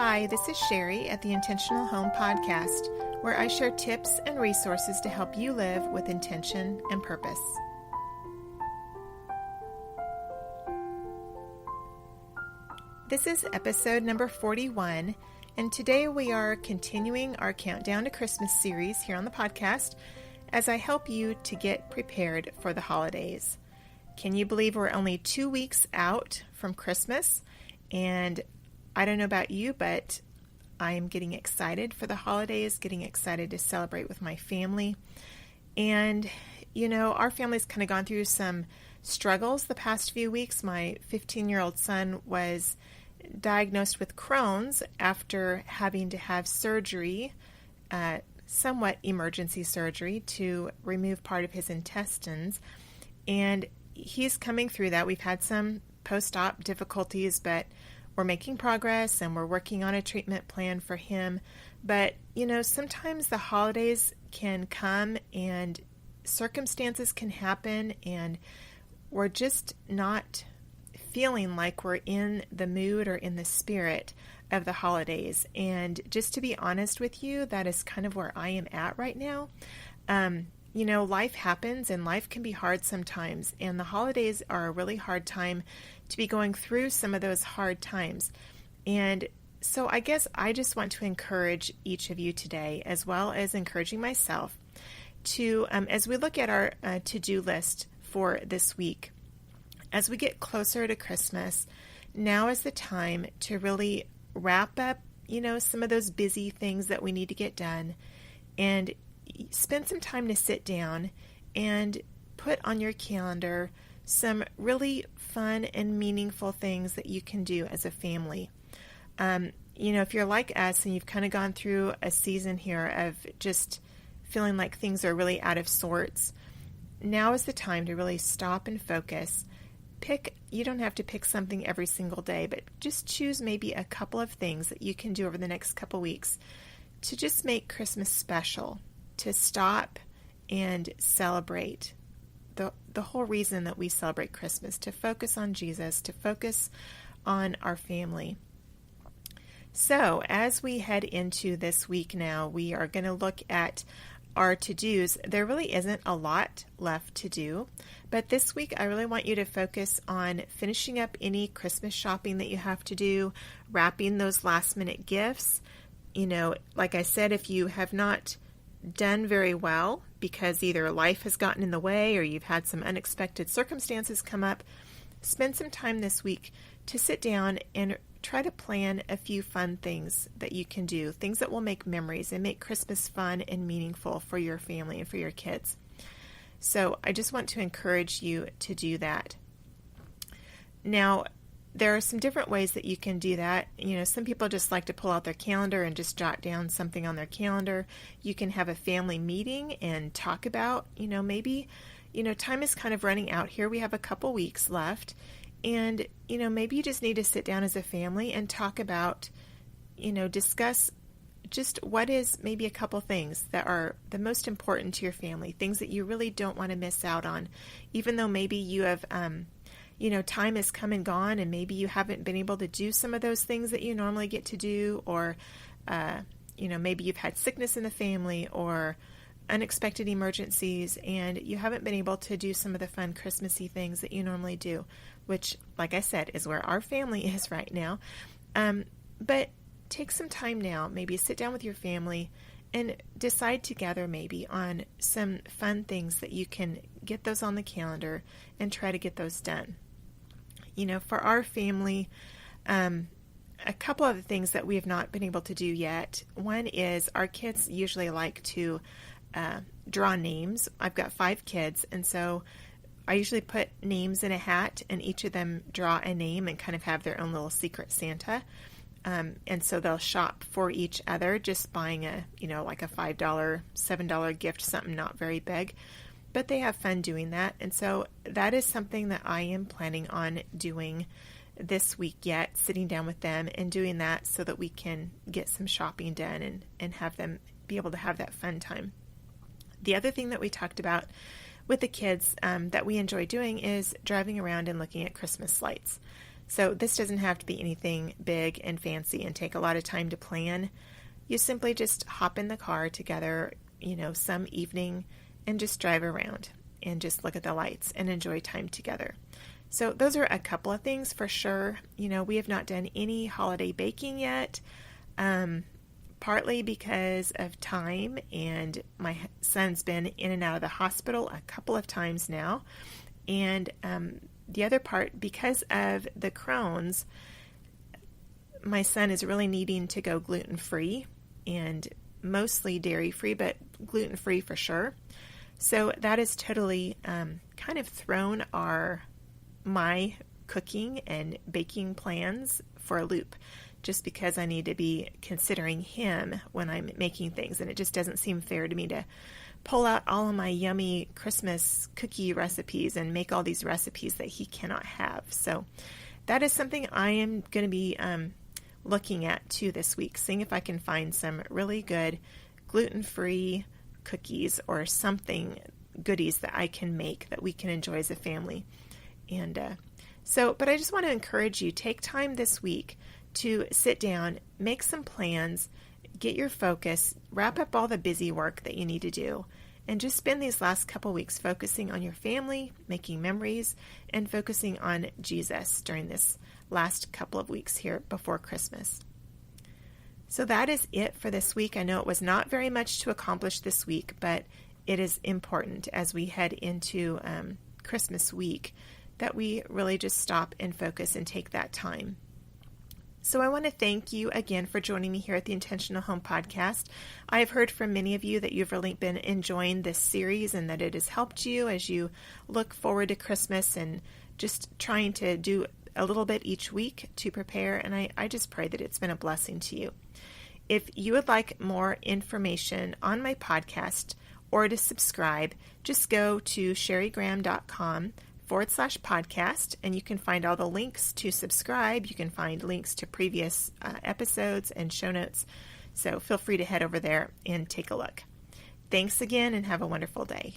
Hi, this is Sherry at the Intentional Home Podcast, where I share tips and resources to help you live with intention and purpose. This is episode number 41, and today we are continuing our Countdown to Christmas series here on the podcast as I help you to get prepared for the holidays. Can you believe we're only 2 weeks out from Christmas? And I don't know about you, but I am getting excited for the holidays, getting excited to celebrate with my family. And, you know, our family's kind of gone through some struggles the past few weeks. My 15-year-old son was diagnosed with Crohn's after having to have surgery, somewhat emergency surgery, to remove part of his intestines. And he's coming through that. We've had some post-op difficulties, but we're making progress and we're working on a treatment plan for him. But, you know, sometimes the holidays can come and circumstances can happen and we're just not feeling like we're in the mood or in the spirit of the holidays. And just to be honest with you, that is kind of where I am at right now. You know, life happens and life can be hard sometimes, and the holidays are a really hard time to be going through some of those hard times. And so I guess I just want to encourage each of you today, as well as encouraging myself, to, as we look at our to-do list for this week, as we get closer to Christmas, now is the time to really wrap up, you know, some of those busy things that we need to get done, and spend some time to sit down and put on your calendar some really fun and meaningful things that you can do as a family. You know, if you're like us and you've kind of gone through a season here of just feeling like things are really out of sorts, now is the time to really stop and focus. You don't have to pick something every single day, but just choose maybe a couple of things that you can do over the next couple weeks to just make Christmas special, to stop and celebrate the whole reason that we celebrate Christmas, to focus on Jesus, to focus on our family. So as we head into this week now, we are going to look at our to-dos. There really isn't a lot left to do, but this week I really want you to focus on finishing up any Christmas shopping that you have to do, wrapping those last-minute gifts. You know, like I said, if you have not done very well because either life has gotten in the way or you've had some unexpected circumstances come up, spend some time this week to sit down and try to plan a few fun things that you can do, things that will make memories and make Christmas fun and meaningful for your family and for your kids. So I just want to encourage you to do that. Now, there are some different ways that you can do that. You know, some people just like to pull out their calendar and just jot down something on their calendar. You can have a family meeting and talk about, you know, maybe, you know, time is kind of running out here. We have a couple weeks left. And, you know, maybe you just need to sit down as a family and talk about, you know, discuss just what is maybe a couple things that are the most important to your family, things that you really don't want to miss out on, even though maybe you have, you know, time has come and gone and maybe you haven't been able to do some of those things that you normally get to do, or, you know, maybe you've had sickness in the family or unexpected emergencies and you haven't been able to do some of the fun Christmassy things that you normally do, which, like I said, is where our family is right now. But take some time now, maybe sit down with your family and decide together maybe on some fun things that you can get those on the calendar and try to get those done. You know, for our family, a couple of the things that we have not been able to do yet. One is our kids usually like to draw names. I've got 5 kids, and so I usually put names in a hat and each of them draw a name and kind of have their own little secret Santa. And so they'll shop for each other, just buying a, you know, like a $5, $7 gift, something not very big, but they have fun doing that. And so that is something that I am planning on doing this week yet, sitting down with them and doing that so that we can get some shopping done and have them be able to have that fun time. The other thing that we talked about with the kids that we enjoy doing is driving around and looking at Christmas lights. So this doesn't have to be anything big and fancy and take a lot of time to plan. You simply just hop in the car together, some evening and just drive around and just look at the lights and enjoy time together. So those are a couple of things for sure. We have not done any holiday baking yet, partly because of time, and my son's been in and out of the hospital a couple of times now. And the other part, because of the Crohn's, my son is really needing to go gluten-free and mostly dairy-free, but gluten-free for sure. So that has totally kind of thrown my cooking and baking plans for a loop, just because I need to be considering him when I'm making things, and it just doesn't seem fair to me to pull out all of my yummy Christmas cookie recipes and make all these recipes that he cannot have. So that is something I am going to be looking at too this week, seeing if I can find some really good gluten-free cookies or something goodies that I can make that we can enjoy as a family. And but I just want to encourage you, take time this week to sit down, make some plans, get your focus, wrap up all the busy work that you need to do, and just spend these last couple weeks focusing on your family, making memories, and focusing on Jesus during this last couple of weeks here before Christmas. So that is it for this week. I know it was not very much to accomplish this week, but it is important as we head into Christmas week that we really just stop and focus and take that time. So I want to thank you again for joining me here at the Intentional Home Podcast. I have heard from many of you that you've really been enjoying this series and that it has helped you as you look forward to Christmas and just trying to do a little bit each week to prepare. And I just pray that it's been a blessing to you. If you would like more information on my podcast or to subscribe, just go to sherrygraham.com/podcast, and you can find all the links to subscribe. You can find links to previous episodes and show notes. So feel free to head over there and take a look. Thanks again and have a wonderful day.